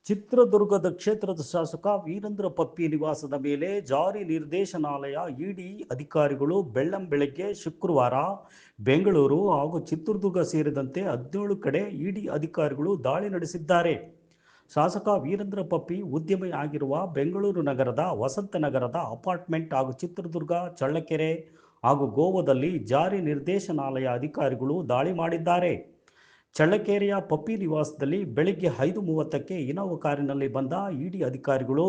ಚಿತ್ರದುರ್ಗದ ಕ್ಷೇತ್ರದ ಶಾಸಕ ವೀರೇಂದ್ರ ಪಪ್ಪಿ ನಿವಾಸದ ಮೇಲೆ ಜಾರಿ ನಿರ್ದೇಶನಾಲಯ ಇಡಿ ಅಧಿಕಾರಿಗಳು ಬೆಳ್ಳಂಬೆಳಗ್ಗೆ ಶುಕ್ರವಾರ ಬೆಂಗಳೂರು ಹಾಗೂ ಚಿತ್ರದುರ್ಗ ಸೇರಿದಂತೆ 17 ಕಡೆ ಇಡಿ ಅಧಿಕಾರಿಗಳು ದಾಳಿ ನಡೆಸಿದ್ದಾರೆ. ಶಾಸಕ ವೀರೇಂದ್ರ ಪಪ್ಪಿ ಉದ್ಯಮಿ ಆಗಿರುವ ಬೆಂಗಳೂರು ನಗರದ ವಸಂತನಗರದ ಅಪಾರ್ಟ್ಮೆಂಟ್ ಹಾಗೂ ಚಿತ್ರದುರ್ಗ, ಚಳ್ಳಕೆರೆ ಹಾಗೂ ಗೋವಾದಲ್ಲಿ ಜಾರಿ ನಿರ್ದೇಶನಾಲಯ ಅಧಿಕಾರಿಗಳು ದಾಳಿ ಮಾಡಿದ್ದಾರೆ. ಚಳ್ಳಕೆರೆಯ ಪಪ್ಪಿ ನಿವಾಸದಲ್ಲಿ ಬೆಳಗ್ಗೆ 5:30ಕ್ಕೆ ಇನೋವಾ ಕಾರಿನಲ್ಲಿ ಬಂದ ಇಡಿ ಅಧಿಕಾರಿಗಳು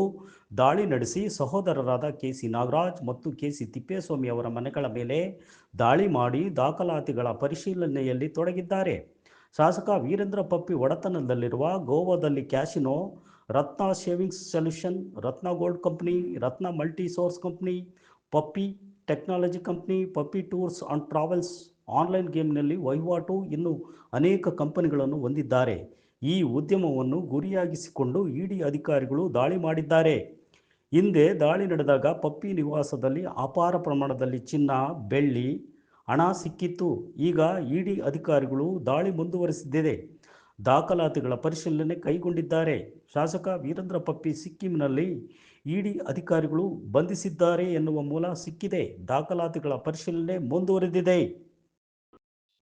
ದಾಳಿ ನಡೆಸಿ ಸಹೋದರರಾದ ಕೆಸಿ ನಾಗರಾಜ್ ಮತ್ತು ಕೆಸಿ ತಿಪ್ಪೇಸ್ವಾಮಿ ಅವರ ಮನೆಗಳ ಮೇಲೆ ದಾಳಿ ಮಾಡಿ ದಾಖಲಾತಿಗಳ ಪರಿಶೀಲನೆಯಲ್ಲಿ ತೊಡಗಿದ್ದಾರೆ. ಶಾಸಕ ವೀರೇಂದ್ರ ಪಪ್ಪಿ ಒಡೆತನದಲ್ಲಿರುವ ಗೋವಾದಲ್ಲಿ casino, Ratna savings solution, Ratna gold company, Ratna multi source company, Puppy technology company, Puppy tours and travels, online ಗೇಮ್ನಲ್ಲಿ ವಹಿವಾಟು ಇನ್ನೂ ಅನೇಕ ಕಂಪನಿಗಳನ್ನು ಹೊಂದಿದ್ದಾರೆ. ಈ ಉದ್ಯಮವನ್ನು ಗುರಿಯಾಗಿಸಿಕೊಂಡು ಇಡಿ ಅಧಿಕಾರಿಗಳು ದಾಳಿ ಮಾಡಿದ್ದಾರೆ. ಹಿಂದೆ ದಾಳಿ ನಡೆದಾಗ ಪಪ್ಪಿ ನಿವಾಸದಲ್ಲಿ ಅಪಾರ ಪ್ರಮಾಣದಲ್ಲಿ ಚಿನ್ನ, ಬೆಳ್ಳಿ, ಹಣ ಸಿಕ್ಕಿತ್ತು. ಈಗ ಇಡಿ ಅಧಿಕಾರಿಗಳು ದಾಳಿ ಮುಂದುವರಿಸಿದೆ. ದಾಖಲಾತಿಗಳ ಪರಿಶೀಲನೆ ಕೈಗೊಂಡಿದ್ದಾರೆ. ಶಾಸಕ ವೀರೇಂದ್ರ ಪಪ್ಪಿ ಸಿಕ್ಕಿಂನಲ್ಲಿ ಇಡಿ ಅಧಿಕಾರಿಗಳು ಬಂಧಿಸಿದ್ದಾರೆ ಎನ್ನುವ ಮೂಲ ಸಿಕ್ಕಿದೆ. ದಾಖಲಾತಿಗಳ ಪರಿಶೀಲನೆ ಮುಂದುವರೆದಿದೆ.